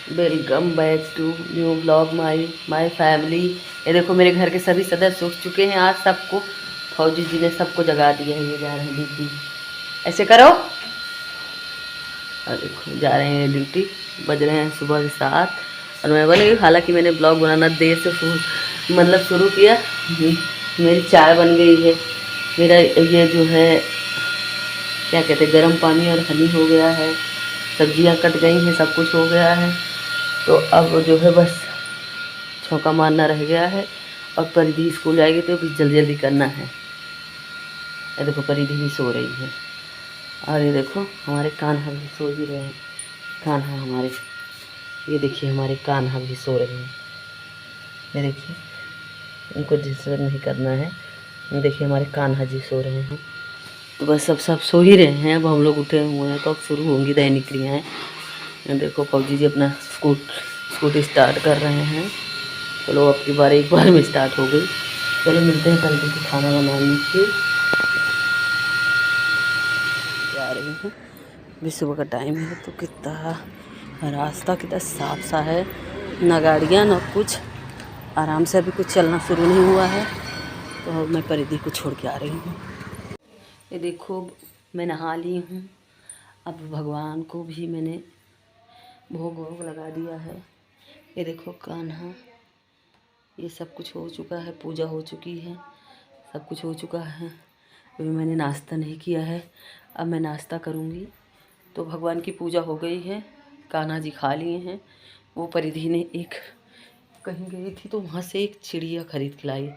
Welcome back to new blog my family. ये देखो मेरे घर के सभी सदस्य उठ चुके हैं। आज सबको फौजी जी ने सबको जगा दिया है। ये जा रहे हैं ड्यूटी। ऐसे करो। और देखो जा रहे हैं ड्यूटी। बज रहे हैं सुबह के 7 और मैं बोली हालांकि मैंने ब्लॉग बनाना देर से शुरू किया। मेरी चाय बन गई है। मेरा ये जो है क्या कहते हैं गर्म पानी और हनी हो गया है। सब्जियां कट गई हैं, सब कुछ हो गया है। तो अब जो है बस छौंका मारना रह गया है। और परिधि स्कूल जाएगी तो भी जल्दी जल्दी करना है। ये देखो परिधि भी सो रही है। और ये देखो हमारे कान्हा भी सो ही रहे हैं। कान्हा हमारे, ये देखिए हमारे कान्हा भी सो रहे हैं। ये देखिए उनको डिस्टर्ब नहीं करना है। देखिए हमारे कान्हा जी सो रहे हैं। तो बस सब सो ही रहे हैं। अब हम लोग उठे हुए हैं तो अब शुरू होंगी दैनिक क्रियाएँ। देखो फौजी जी अपना स्कूटी स्टार्ट कर रहे हैं। चलो अब की बार एक बार में स्टार्ट हो गई। चलो मिलते हैं कल के खाना बनाने की। जा रही हूँ, अभी सुबह का टाइम है तो कितना रास्ता कितना साफ सा है, ना गाड़ियाँ ना कुछ। आराम से अभी कुछ चलना शुरू नहीं हुआ है। तो मैं परिधि को छोड़ के आ रही हूँ। ये देखो मैं नहा ली हूँ। अब भगवान को भी मैंने भोग वोग लगा दिया है। ये देखो कान्हा, ये सब कुछ हो चुका है। पूजा हो चुकी है, सब कुछ हो चुका है। अभी मैंने नाश्ता नहीं किया है। अब मैं नाश्ता करूँगी। तो भगवान की पूजा हो गई है। कान्हा जी खा लिए हैं। वो परिधि ने एक कहीं गई थी तो वहाँ से एक चिड़िया खरीद के लाई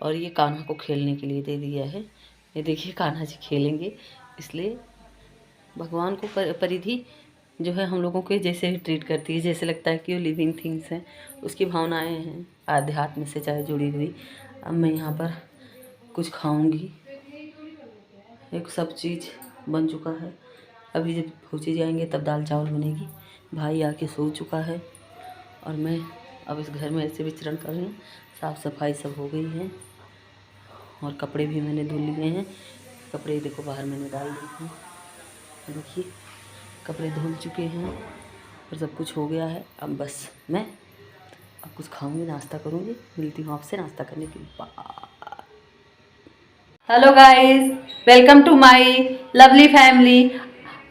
और ये कान्हा को खेलने के लिए दे दिया है। ये देखिए कान्हा जी खेलेंगे। इसलिए भगवान को परिधि जो है हम लोगों के जैसे ही ट्रीट करती है, जैसे लगता है कि वो लिविंग थिंग्स हैं। उसकी भावनाएं हैं आध्यात्म से चाहे जुड़ी हुई। अब मैं यहाँ पर कुछ खाऊंगी। एक सब चीज़ बन चुका है। अभी जब फौजी जाएंगे तब दाल चावल बनेगी। भाई आके सो चुका है और मैं अब इस घर में ऐसे विचरण कर रही हूँ। साफ़ सफाई सब हो गई है और कपड़े भी मैंने धुल लिए हैं। कपड़े देखो बाहर मैंने डाल दिए हैं। देखिए कपड़े धुल चुके हैं और सब कुछ हो गया है। अब बस मैं अब कुछ खाऊंगी, नाश्ता करूंगी। मिलती हूँ आपसे नाश्ता करने के बाद। Hello guys, welcome to my lovely family.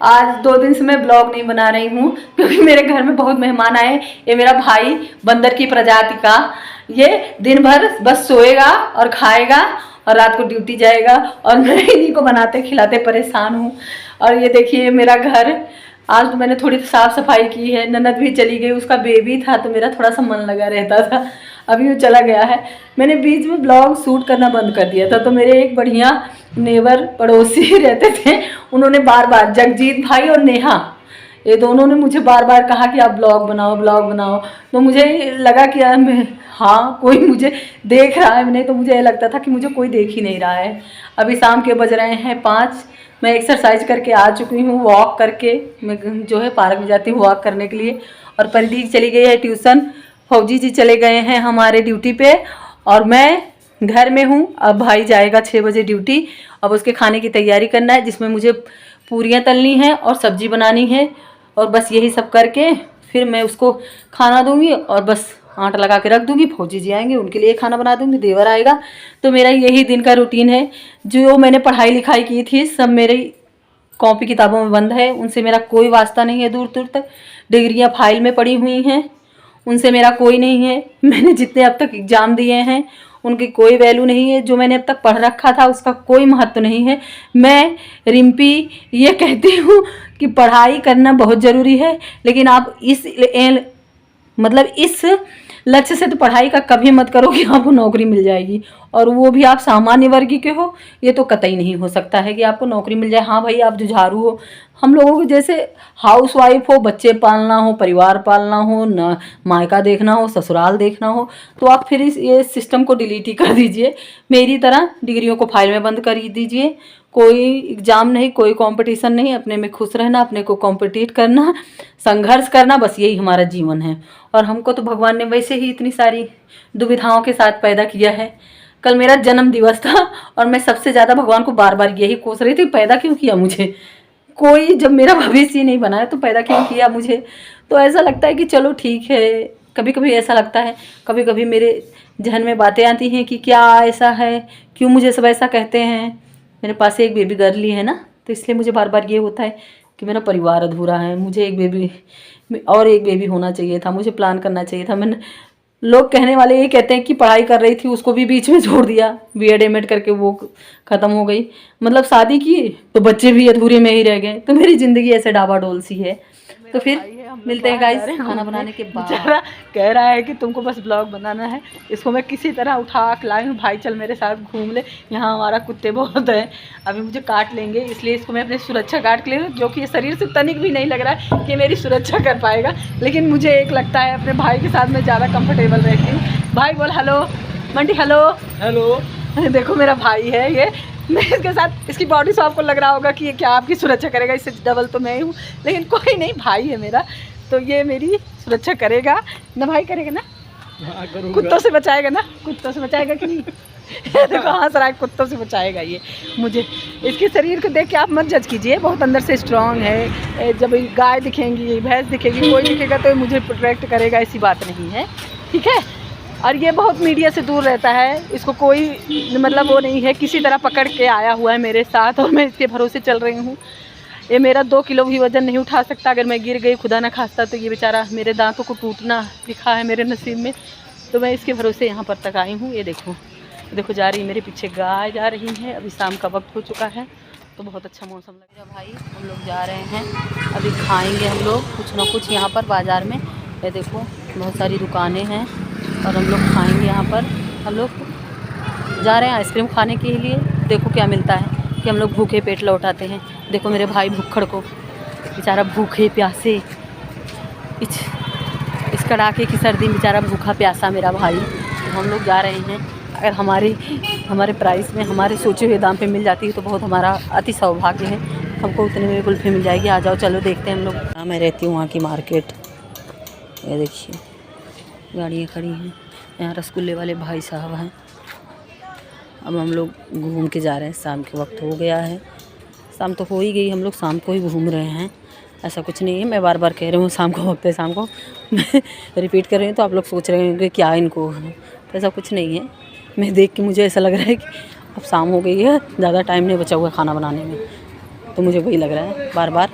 आज 2 दिन से मैं ब्लॉग नहीं बना रही हूँ क्योंकि मेरे घर में बहुत मेहमान आए। ये मेरा भाई बंदर की प्रजाति का, ये दिन भर बस सोएगा और खाएगा और रात को ड्यूटी जाएगा और मैं इन्हीं को बनाते खिलाते परेशान हूँ। और ये देखिए मेरा घर आज तो मैंने थोड़ी साफ सफाई की है। ननद भी चली गई, उसका बेबी था तो मेरा थोड़ा सा मन लगा रहता था। अभी वो चला गया है। मैंने बीच में ब्लॉग शूट करना बंद कर दिया था। तो मेरे एक बढ़िया नेबर पड़ोसी रहते थे, उन्होंने बार बार, जगजीत भाई और नेहा, ये दोनों ने मुझे बार बार कहा कि आप ब्लॉग बनाओ ब्लॉग बनाओ। तो मुझे लगा कि यार मैं, हाँ कोई मुझे देख रहा है। नहीं तो मुझे ये लगता था कि मुझे कोई देख ही नहीं रहा है। अभी शाम के बज रहे हैं 5। मैं एक्सरसाइज करके आ चुकी हूँ। वॉक करके मैं जो है पार्क में जाती हूँ वॉक करने के लिए। और परिधि चली गई है ट्यूशन। फौजी जी चले गए हैं हमारे ड्यूटी पे और मैं घर में हूँ। अब भाई जाएगा 6 बजे ड्यूटी। अब उसके खाने की तैयारी करना है, जिसमें मुझे पूरियाँ तलनी है और सब्जी बनानी है। और बस यही सब करके फिर मैं उसको खाना दूंगी और बस आटा लगा के रख दूंगी। फौजी जी आएंगे, उनके लिए खाना बना दूंगी। देवर आएगा। तो मेरा यही दिन का रूटीन है। जो मैंने पढ़ाई लिखाई की थी सब मेरी कॉपी किताबों में बंद है। उनसे मेरा कोई वास्ता नहीं है। दूर दूर तक डिग्रियां फाइल में पड़ी हुई हैं, उनसे मेरा कोई नहीं है। मैंने जितने अब तक एग्ज़ाम दिए हैं उनकी कोई वैल्यू नहीं है। जो मैंने अब तक पढ़ रखा था उसका कोई महत्व नहीं है। मैं रिम्पी ये कहती हूँ कि पढ़ाई करना बहुत ज़रूरी है, लेकिन आप इस लक्ष्य से तो पढ़ाई का कभी मत करो कि आपको नौकरी मिल जाएगी, और वो भी आप सामान्य वर्ग के हो। ये तो कतई नहीं हो सकता है कि आपको नौकरी मिल जाए। हाँ भाई आप जुझारू हो, हम लोगों के जैसे हाउसवाइफ हो, बच्चे पालना हो, परिवार पालना हो, न मायका देखना हो, ससुराल देखना हो, तो आप फिर ये सिस्टम को डिलीट ही कर दीजिए। मेरी तरह डिग्रियों को फाइल में बंद कर दीजिए। कोई एग्ज़ाम नहीं, कोई कंपटीशन नहीं, अपने में खुश रहना, अपने को कॉम्पिटिट करना, संघर्ष करना, बस यही हमारा जीवन है। और हमको तो भगवान ने वैसे ही इतनी सारी दुविधाओं के साथ पैदा किया है। कल मेरा जन्म दिवस था और मैं सबसे ज़्यादा भगवान को बार बार यही कोस रही थी, पैदा क्यों किया मुझे। कोई जब मेरा भविष्य नहीं बना है तो पैदा क्यों किया मुझे। तो ऐसा लगता है कि चलो ठीक है, कभी कभी ऐसा लगता है, कभी कभी मेरे जहन में बातें आती हैं कि क्या ऐसा है, क्यों मुझे सब ऐसा कहते हैं। मेरे पास एक बेबी गर्ल ही है ना, तो इसलिए मुझे बार बार ये होता है कि मेरा परिवार अधूरा है, मुझे एक बेबी और एक बेबी होना चाहिए था, मुझे प्लान करना चाहिए था। मैंने लोग कहने वाले ये कहते हैं कि पढ़ाई कर रही थी उसको भी बीच में छोड़ दिया, बीएड एमएड करके वो ख़त्म हो गई, मतलब शादी की तो बच्चे भी अधूरे में ही रह गए। तो मेरी ज़िंदगी ऐसे डाबाडोल सी है। तो फिर मिलते हैं गाइस खाना बनाने के बाद। बेचारा कह रहा है कि तुमको बस ब्लॉग बनाना है, इसको मैं किसी तरह उठा के लाई हूँ, भाई चल मेरे साथ घूम ले, यहाँ हमारा कुत्ते बहुत हैं, अभी मुझे काट लेंगे, इसलिए इसको मैं अपनी सुरक्षा काट के ले रही हूँ, जो कि ये शरीर से तनिक भी नहीं लग रहा है कि मेरी सुरक्षा कर पाएगा। लेकिन मुझे एक लगता है अपने भाई के साथ मैं ज़्यादा कम्फर्टेबल रहती हूँ। भाई बोल हेलो, मंडी हेलो हेलो। देखो मेरा भाई है ये, मैं इसके साथ, इसकी बॉडी से आपको लग रहा होगा कि ये क्या आपकी सुरक्षा करेगा, इससे डबल तो मैं ही हूँ, लेकिन कोई नहीं, भाई है मेरा, तो ये मेरी सुरक्षा करेगा ना, भाई करेगा ना, कुत्तों से बचाएगा ना, कुत्तों से बचाएगा कि नहीं। देखो हंस रहा है, कुत्तों से बचाएगा ये मुझे। इसके शरीर को देख के आप मत जज कीजिए, बहुत अंदर से स्ट्रांग है। जब गाय दिखेंगी, भैंस दिखेगी, कोई दिखेगा तो मुझे प्रोटेक्ट करेगा, ऐसी बात नहीं है, ठीक है। और ये बहुत मीडिया से दूर रहता है, इसको कोई मतलब वो नहीं है, किसी तरह पकड़ के आया हुआ है मेरे साथ और मैं इसके भरोसे चल रही हूँ। ये मेरा 2 किलो भी वज़न नहीं उठा सकता, अगर मैं गिर गई खुदा ना खास्ता तो ये बेचारा, मेरे दांतों को टूटना लिखा है मेरे नसीब में, तो मैं इसके भरोसे यहाँ पर तक आई हूँ। ये देखो देखो जा रही है मेरे पीछे गाय जा रही है, अभी शाम का वक्त हो चुका है तो बहुत अच्छा मौसम लग रहा है। भाई हम लोग जा रहे हैं, अभी खाएँगे हम लोग कुछ ना कुछ यहाँ पर बाज़ार में। ये देखो बहुत सारी दुकानें हैं और हम लोग खाएंगे यहाँ पर। हम लोग जा रहे हैं आइसक्रीम खाने के लिए, देखो क्या मिलता है कि हम लोग भूखे पेट लौट आते हैं। देखो मेरे भाई भुक्खड़ को, बेचारा भूखे प्यासे, इस कड़ाके की सर्दी में बेचारा भूखा प्यासा मेरा भाई। तो हम लोग जा रहे हैं, अगर हमारे प्राइस में, हमारे सोचे हुए दाम पे मिल जाती है तो बहुत हमारा अति सौभाग्य है, हमको उतने में कुल्फ़ी मिल जाएगी। आ जाओ चलो देखते हैं हम लोग। हाँ मैं रहती हूँ वहाँ की मार्केट, ये देखिए गाड़ियाँ खड़ी हैं, यहाँ रसगुल्ले वाले भाई साहब हैं। अब हम लोग घूम के जा रहे हैं, शाम के वक्त हो गया है, शाम तो हो ही गई, हम लोग शाम को ही घूम रहे हैं, ऐसा कुछ नहीं है। मैं बार बार कह रही हूँ शाम को वक्त है, शाम को मैं रिपीट कर रही हूँ तो आप लोग सोच रहे होंगे क्या इनको, तो ऐसा कुछ नहीं है। मैं देख के मुझे ऐसा लग रहा है कि अब शाम हो गई है, ज़्यादा टाइम नहीं बचा हुआ खाना बनाने में, तो मुझे वही लग रहा है बार बार।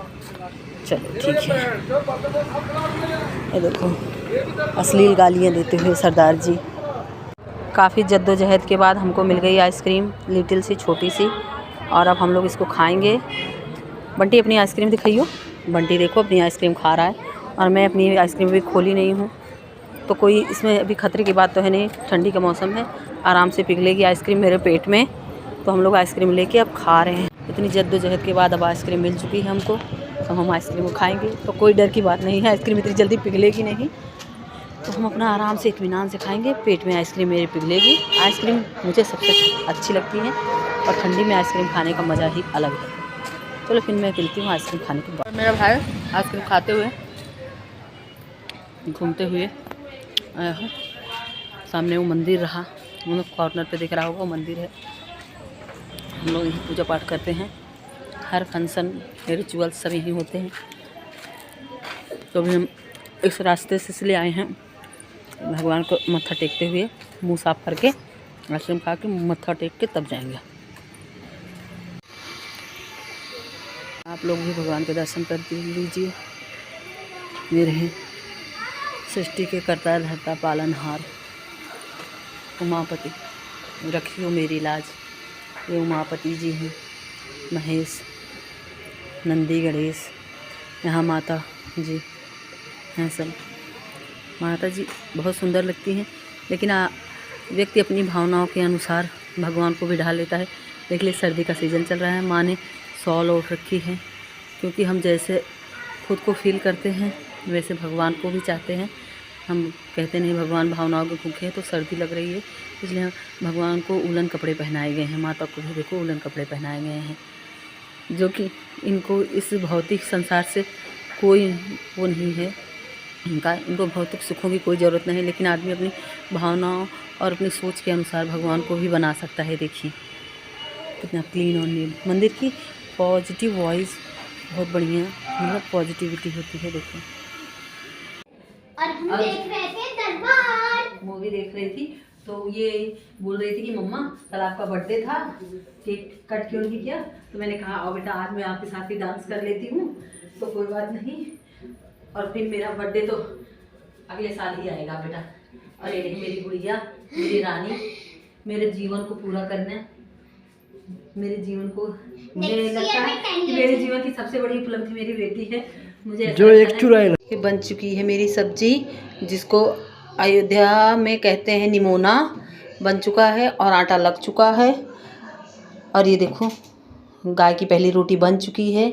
चलो ठीक है। ये देखो अश्लील गालियाँ देते हुए सरदार जी। काफ़ी जद्दोजहद के बाद हमको मिल गई आइसक्रीम, लिटिल सी छोटी सी, और अब हम लोग इसको खाएंगे। बंटी अपनी आइसक्रीम दिखाइयो। बंटी देखो अपनी आइसक्रीम खा रहा है और मैं अपनी आइसक्रीम भी खोली नहीं हूँ, तो कोई इसमें अभी खतरे की बात तो है नहीं, ठंडी का मौसम है, आराम से पिघलेगी आइसक्रीम मेरे पेट में। तो हम लोग आइसक्रीम लेके अब खा रहे हैं। इतनी जद्दोजहद के बाद अब आइसक्रीम मिल चुकी है हमको, तो हम आइसक्रीम को खाएंगे, तो कोई डर की बात नहीं है, आइसक्रीम इतनी जल्दी पिघलेगी नहीं, तो हम अपना आराम से इत्मीनान से खाएंगे। पेट में आइसक्रीम मेरी पिघलेगी। आइसक्रीम मुझे सबसे अच्छी लगती है और ठंडी में आइसक्रीम खाने का मज़ा ही अलग है। चलो फिर मैं मिलती हूँ आइसक्रीम खाने के बाद। मेरा भाई आइसक्रीम खाते हुए घूमते हुए आया हूँ, सामने वो मंदिर रहा, हम लोग कॉर्नर पे दिख रहा होगा, वो मंदिर है। हम लोग यहीं पूजा पाठ करते हैं, हर फंक्शन रिचुअल्स सब यहीं होते हैं। तो अभी हम इस रास्ते से इसलिए आए हैं, भगवान को मत्था टेकते हुए, मुंह साफ करके आइसक्रीम खा के मत्था टेक के तब जाएंगे। आप लोग भी भगवान के दर्शन कर लीजिए। मेरे सृष्टि के कर्ता धर्ता पालनहार उमापति, रखियो मेरी लाज। ये उमापति जी हैं, महेश, नंदी, गणेश, यहाँ माता जी हैं सब। माता जी बहुत सुंदर लगती हैं, लेकिन व्यक्ति अपनी भावनाओं के अनुसार भगवान को भी ढाल लेता है। देख लीजिए सर्दी का सीज़न चल रहा है, माँ ने शॉल ओढ़ रखी है, क्योंकि हम जैसे खुद को फील करते हैं वैसे भगवान को भी चाहते हैं। हम कहते नहीं भगवान भावनाओं के भूखे हैं, तो सर्दी लग रही है इसलिए भगवान को उलन कपड़े पहनाए गए हैं। माता को भी देखो उलन कपड़े पहनाए गए हैं, जो कि इनको इस भौतिक संसार से कोई वो नहीं है, इनको भौतिक सुखों की कोई ज़रूरत नहीं है। लेकिन आदमी अपनी भावनाओं और अपनी सोच के अनुसार भगवान को भी बना सकता है। देखिए कितना क्लीन और नीट। मंदिर की पॉजिटिव वाइज बहुत बढ़िया मतलब पॉजिटिविटी होती है। देखो और हम देख रहे थे दरबार, मूवी देख रही थी तो ये बोल रही थी कि मम्मा कल आपका बर्थडे था, केक कट क्यों नहीं किया? तो मैंने कहा आओ बेटा आज मैं आपके साथ ही डांस कर लेती हूँ, तो कोई बात नहीं। और फिर मेरा बर्थडे तो अगले साल ही आएगा बेटा। और ये मेरी गुड़िया, मेरी रानी, मेरे जीवन को पूरा करना, मेरे जीवन को मुझे लगता है कि मेरे जीवन की सबसे बड़ी उपलब्धि मेरी बेटी है। मुझे जो एक चुराई बन चुकी है मेरी सब्जी, जिसको अयोध्या में कहते हैं निमोना, बन चुका है और आटा लग चुका है। और ये देखो गाय की पहली रोटी बन चुकी है।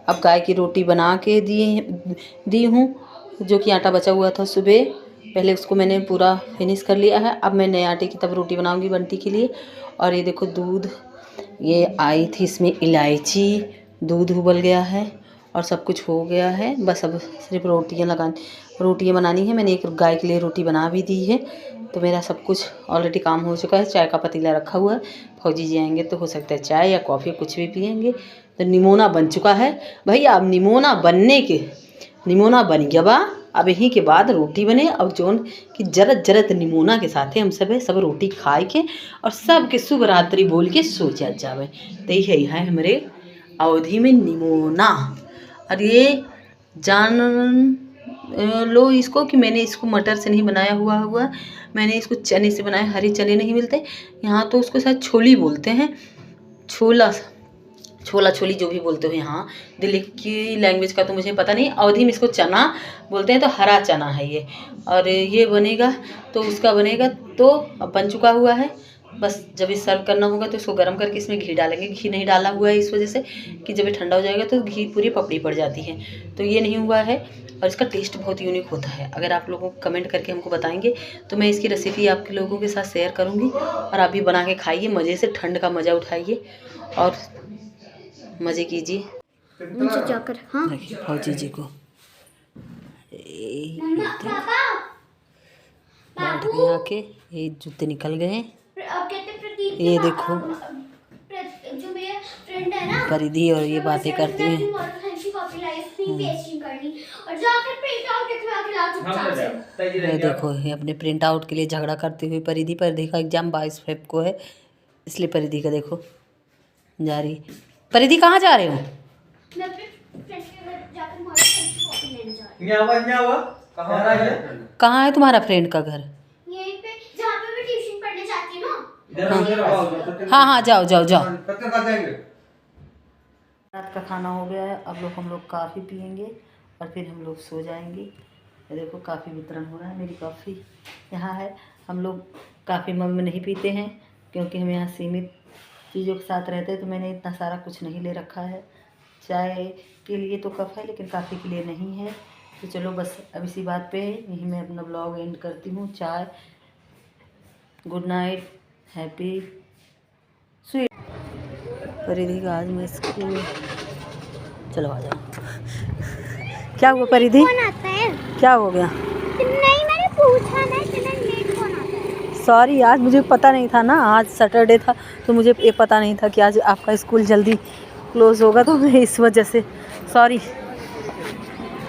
अब गाय की रोटी बना के दी हूँ, जो कि आटा बचा हुआ था सुबह, पहले उसको मैंने पूरा फिनिश कर लिया है। अब मैं नए आटे की तब रोटी बनाऊंगी बंटी के लिए। और ये देखो दूध ये आई थी, इसमें इलायची, दूध उबल गया है और सब कुछ हो गया है। बस अब सिर्फ रोटियां बनानी है। मैंने एक गाय के लिए रोटी बना भी दी है, तो मेरा सब कुछ ऑलरेडी काम हो चुका है। चाय का पतीला रखा हुआ है, फौजी जी आएंगे तो हो सकता है चाय या कॉफ़ी कुछ भी पियेंगे। तो निमोना बन चुका है भैया। अब निमोना बन गया बा, अब यहीं के बाद रोटी बने। अब जोन कि जरत निमोना के साथ हम सब रोटी खाए के और सबके शुभ रात्रि बोल के सो जावे। तो यही है हमारे अवधि में निमोना। और ये जान लो इसको कि मैंने इसको मटर से नहीं बनाया हुआ मैंने इसको चने से बनाया। हरे चने नहीं मिलते यहाँ, तो उसको शायद छोली बोलते हैं, छोला छोली जो भी बोलते हो यहाँ। दिल्ली की लैंग्वेज का तो मुझे पता नहीं। अवधि में इसको चना बोलते हैं, तो हरा चना है ये। और ये बनेगा तो उसका बनेगा। तो अब बन चुका हुआ है, बस जब ये सर्व करना होगा तो इसको गर्म करके इसमें घी डालेंगे। घी नहीं डाला हुआ है इस वजह से कि जब ये ठंडा हो जाएगा तो घी पूरी पपड़ी पड़ जाती है, तो ये नहीं हुआ है। और इसका टेस्ट बहुत यूनिक होता है। अगर आप लोगों को कमेंट करके हमको बताएंगे तो मैं इसकी रेसिपी आपके लोगों के साथ शेयर करूँगी। और आप भी बना के खाइए, मज़े से ठंड का मज़ा उठाइए और मज़े कीजिए। जाकर हाँ फौजी जी को बैठ गए आके, ये जूते निकल गए। ये देखो जो मेरे फ्रेंड है ना परिधि और ये बातें करती हैं। ये देखो ये अपने प्रिंट आउट के लिए झगड़ा करते हुए परिधि का एग्जाम 22 फेब को है, इसलिए परिधि का देखो जा रही। परिधि कहाँ जा रहे हो? कहाँ है तुम्हारा फ्रेंड का घर? यहीं पे जहाँ पे मैं ट्यूशन पढ़ने जाती हूँ ना। हाँ जाओ। रात का खाना हो गया है। अब हम लोग काफ़ी पियेंगे और फिर हम लोग सो जाएंगे। ये देखो काफ़ी वितरण हो रहा है। मेरी कॉफ़ी यहाँ है। हम लोग काफ़ी मग में नहीं पीते हैं क्योंकि हम यहाँ सीमित चीज़ों के साथ रहते हैं, तो मैंने इतना सारा कुछ नहीं ले रखा है। चाय के लिए तो कप है लेकिन काफ़ी के लिए नहीं है। तो चलो बस अब इसी बात पे यही मैं अपना ब्लॉग एंड करती हूँ। चाय, गुड नाइट, हैप्पी स्वीट। परिधि का आज मैं स्कूल, चलो आ जाओ। क्या हुआ परिधि? कौन आता है? क्या हो गया? नहीं मैंने पूछा ना इतना लेट कौन आता है। सॉरी, आज मुझे पता नहीं था ना, आज सैटरडे था तो मुझे ये पता नहीं था कि आज आपका स्कूल जल्दी क्लोज़ होगा, तो मैं इस वजह से सॉरी।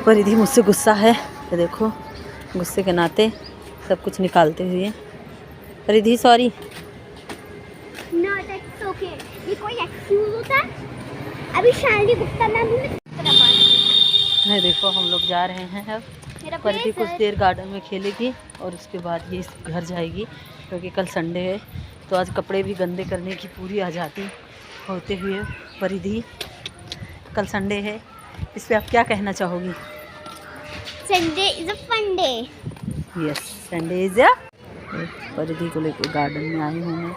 परिधि मुझसे गुस्सा है, तो देखो गुस्से के नाते सब कुछ निकालते हुए। परिधि सॉरी। No that's okay. ये कोई एक्सक्यूज होता है? अभी शालिनी गुप्ता मैम है। देखो हम लोग जा रहे हैं अब। परिधि कुछ देर गार्डन में खेलेगी और उसके बाद ये घर जाएगी क्योंकि कल संडे है। तो आज कपड़े भी गंदे करने की पूरी आज़ादी होते हुए परिधि, कल संडे है, इस पर आप क्या कहना चाहोगी? Sunday is a fun day. Yes, Sunday is a. Paridhi को लेकर गार्डन में आई हूँ मैं।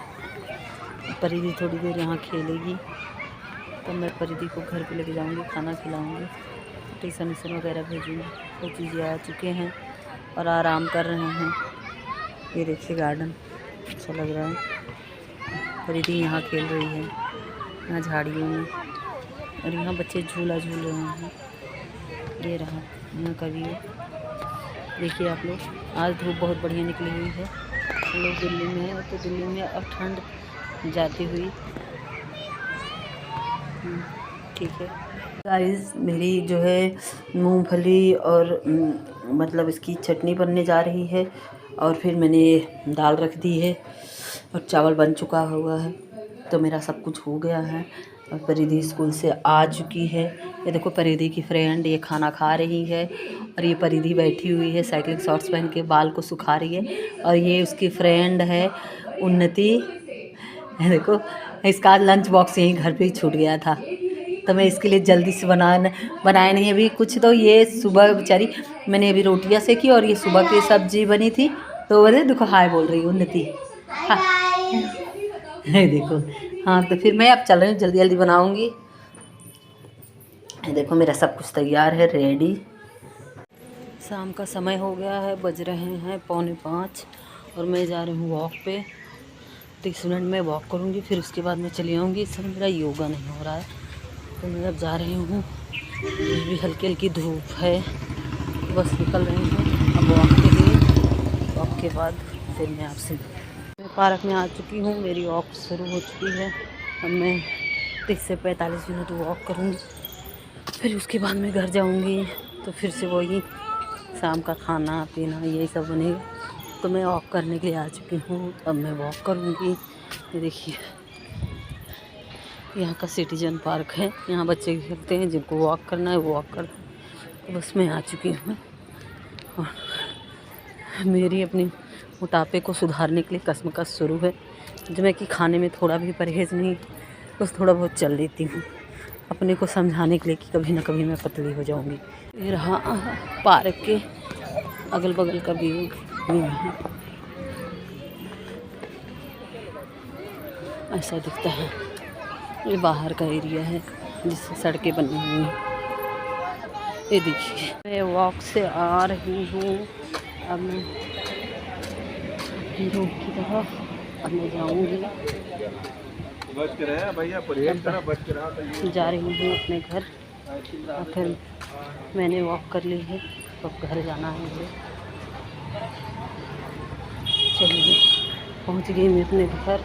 परिधि थोड़ी देर यहाँ खेलेगी तो मैं परिधि को घर पे लेके जाऊँगी, खाना खिलाऊँगी, ट्यूशन वगैरह भेजूँगी। वो चीज़ें आ चुके हैं और आराम कर रहे हैं। ये देखिए गार्डन अच्छा लग रहा है। परिधि यहाँ खेल रही है, यहाँ झाड़ियों में, और यहाँ बच्चे झूला झूल रहे हैं। ये रहा यहाँ का व्यू, देखिए आप लोग। आज धूप बहुत बढ़िया निकली हुई है। हम लोग दिल्ली में हैं तो दिल्ली में अब ठंड जाती हुई ठीक है। गाइस मेरी जो है मूंगफली और मतलब इसकी चटनी बनने जा रही है, और फिर मैंने दाल रख दी है और चावल बन चुका हुआ है। तो मेरा सब कुछ हो गया है और परिधि स्कूल से आ चुकी है। ये देखो परिधि की फ्रेंड ये खाना खा रही है, और ये परिधि बैठी हुई है साइक्लिंग शॉर्ट्स पहन के, बाल को सुखा रही है। और ये उसकी फ्रेंड है उन्नति। ये देखो इसका आज लंच बॉक्स यहीं घर पे ही छूट गया था, तो मैं इसके लिए जल्दी से बनाया नहीं अभी कुछ। तो ये सुबह बेचारी मैंने अभी रोटियां सेकी और ये सुबह की सब्जी बनी थी। तो बोले देखो हाय बोल रही उन्नति, हाय देखो। हाँ तो फिर मैं अब चल रही हूँ, जल्दी जल्दी बनाऊँगी। देखो मेरा सब कुछ तैयार है, रेडी। शाम का समय हो गया है, बज रहे हैं 4:45 और मैं जा रही हूँ वॉक पे। 30 मिनट में वॉक करूँगी, फिर उसके बाद मैं चली आऊँगी। इस समय मेरा योगा नहीं हो रहा है, तो मैं अब जा रही हूँ। भी हल्की हल्की धूप है, बस निकल रही हूँ अब वॉक के लिए। वॉक के बाद फिर मैं पार्क में आ चुकी हूँ, मेरी वॉक शुरू हो चुकी है। अब मैं 30 से 45 मिनट वॉक करूँगी, फिर उसके बाद मैं घर जाऊँगी। तो फिर से वही शाम का खाना पीना यही सब बनेगा। तो मैं वॉक करने के लिए आ चुकी हूँ, अब मैं वॉक करूँगी। ये देखिए यहाँ का सिटीजन पार्क है, यहाँ बच्चे खेलते हैं, जिनको वॉक करना है वो वॉक कर। तो बस मैं आ चुकी हूँ और मेरी अपनी मोटापे को सुधारने के लिए कसमकस शुरू है। जो मैं कि खाने में थोड़ा भी परहेज़ नहीं, बस थोड़ा बहुत चल लेती हूँ अपने को समझाने के लिए कि कभी ना कभी मैं पतली हो जाऊँगी। ये रहा पार्क के अगल बगल का व्यू। ऐसा दिखता है, ये बाहर का एरिया है जिससे सड़कें बनी हुई हैं। ये देखिए मैं वॉक से आ रही हूँ, अब मैं रोड की तरफ अब मैं जाऊँगी। जा रही हूँ अपने घर, और फिर मैंने वॉक कर ली है, अब घर जाना है मुझे। चलिए पहुँच गई मैं अपने घर।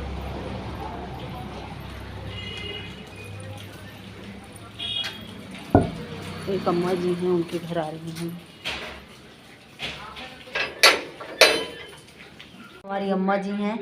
एक अम्मा जी हैं, उनके घर आ रही हूँ। हमारी अम्मा जी हैं,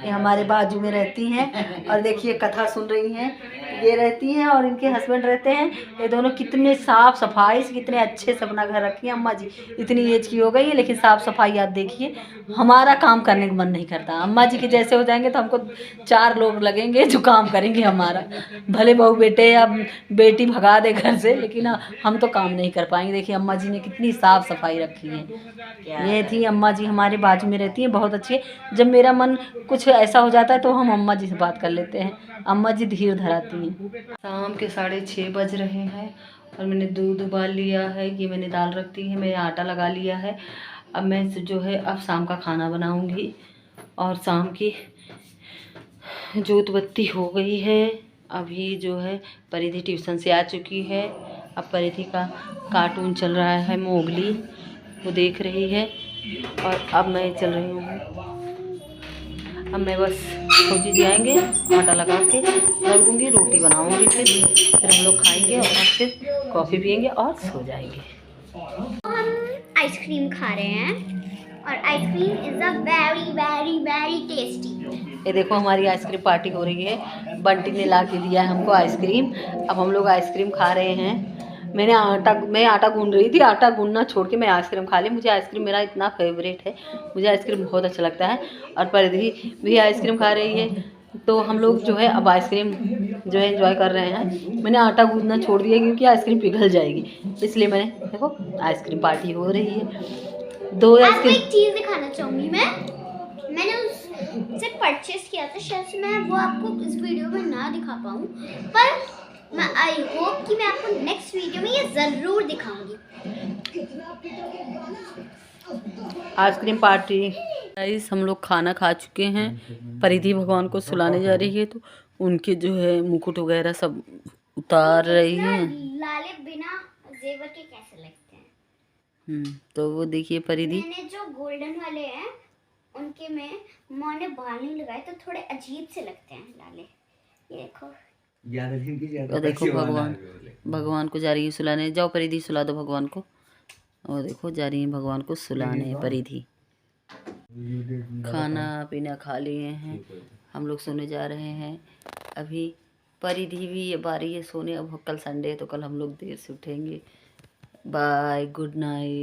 ये हमारे बाजू में रहती हैं, और देखिए कथा सुन रही हैं। ये रहती हैं और इनके हस्बैंड रहते हैं। ये दोनों कितने साफ़ सफाई से कितने अच्छे से अपना घर रखी है। अम्मा जी इतनी एज की हो गई है, लेकिन साफ़ सफाई आप देखिए, हमारा काम करने का मन नहीं करता। अम्मा जी के जैसे हो जाएंगे तो हमको 4 लोग लगेंगे जो काम करेंगे हमारा। भले बहू बेटे या बेटी भगा दे घर से, लेकिन हम तो काम नहीं कर पाएंगे। देखिए अम्मा जी ने कितनी साफ़ सफाई रखी है। ये थी अम्मा जी, हमारे बाजू में रहती हैं, बहुत अच्छी। जब मेरा मन कुछ ऐसा हो जाता है तो हम अम्मा जी से बात कर लेते हैं। अम्मा जी धीर धराती हैं। शाम के 6:30 बज रहे हैं और मैंने दूध उबाल लिया है, ये मैंने दाल रख दी है, मैंने आटा लगा लिया है। अब मैं जो है अब शाम का खाना बनाऊंगी, और शाम की जोत बत्ती हो गई है। अभी जो है परिधि ट्यूशन से आ चुकी है। अब परिधि का कार्टून चल रहा है मोगली, वो देख रही है, और अब मैं चल रही हूँ। अब मैं बस खोजी जाएंगे, आटा लगा के रख दूँगी, रोटी बनाऊँगी, फिर हम लोग खाएंगे और फिर कॉफ़ी पियेंगे और सो जाएंगे। हम आइसक्रीम खा रहे हैं, और ice cream is a very very very tasty. ये देखो हमारी आइसक्रीम पार्टी हो रही है, बंटी ने ला के दिया है हमको आइसक्रीम। अब हम लोग आइसक्रीम खा रहे हैं। मैं आटा गूंद रही थी, आटा गूंदना छोड़ के मैं आइसक्रीम खा ली। मुझे आइसक्रीम मेरा इतना फेवरेट है, मुझे आइसक्रीम बहुत अच्छा लगता है। और परिधि भी आइसक्रीम खा रही है, तो हम लोग जो है अब आइसक्रीम जो है एंजॉय कर रहे हैं। मैंने आटा गूंदना छोड़ दिया क्योंकि आइसक्रीम पिघल जाएगी, इसलिए मैंने देखो आइसक्रीम पार्टी हो रही है। 2 आपको आइसक्रीम एक चीज़ दिखाना चाहूँगी मैंने उससे परचेस किया था, शायद से मैं वो आपको इस वीडियो में ना दिखा पाऊँ, पर मैं आई होप कि मैं आपको नेक्स्ट वीडियो में ये ज़रूर दिखाऊंगी। Ice cream party. गाइस हम लोग खाना खा चुके हैं, परिधि भगवान को सुलाने जा रही है, तो उनके जो है मुकुट वगैरह सब उतार रही है। लाले बिना जेवर के कैसे लगते हैं? तो वो देखिए परिधि, मैंने जो गोल्डन वाले हैं उनके में मैंने बाल नहीं लगाए, तो थोड़े अजीब से लगते हैं लाले। ये देखो और देखो भगवान को जा रही है सुलाने। जाओ परिधि सुला दो भगवान को। और देखो जा रही है भगवान को सुलाने परिधि। खाना पीना खा लिए हैं, हम लोग सोने जा रहे हैं अभी। परिधि भी अब आ रही है सोने। अब कल संडे है तो कल हम लोग देर से उठेंगे। Bye, good night.